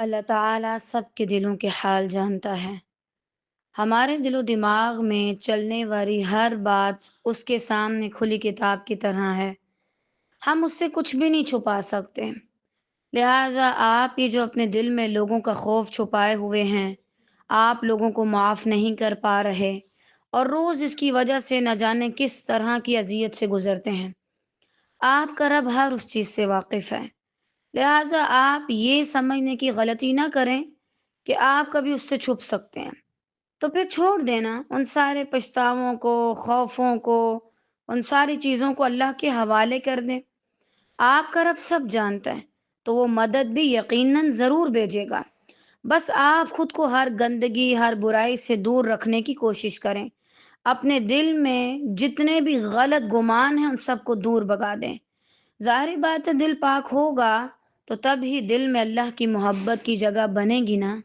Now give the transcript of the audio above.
اللہ تعالیٰ سب کے دلوں کے حال جانتا ہے۔ ہمارے دل و دماغ میں چلنے والی ہر بات اس کے سامنے کھلی کتاب کی طرح ہے۔ ہم اس سے کچھ بھی نہیں چھپا سکتے۔ لہٰذا آپ یہ جو اپنے دل میں لوگوں کا خوف چھپائے ہوئے ہیں، آپ لوگوں کو معاف نہیں کر پا رہے اور روز اس کی وجہ سے نہ جانے کس طرح کی اذیت سے گزرتے ہیں۔ آپ کا رب ہر اس چیز سے واقف ہے۔ لہٰذا آپ یہ سمجھنے کی غلطی نہ کریں کہ آپ کبھی اس سے چھپ سکتے ہیں۔ تو پھر چھوڑ دینا ان سارے پچھتاووں کو، خوفوں کو، ان ساری چیزوں کو اللہ کے حوالے کر دیں۔ آپ کا رب سب جانتا ہے، تو وہ مدد بھی یقیناً ضرور بھیجے گا۔ بس آپ خود کو ہر گندگی، ہر برائی سے دور رکھنے کی کوشش کریں۔ اپنے دل میں جتنے بھی غلط گمان ہیں ان سب کو دور بھگا دیں۔ ظاہری بات ہے دل پاک ہوگا تو تب ہی دل میں اللہ کی محبت کی جگہ بنے گی نا۔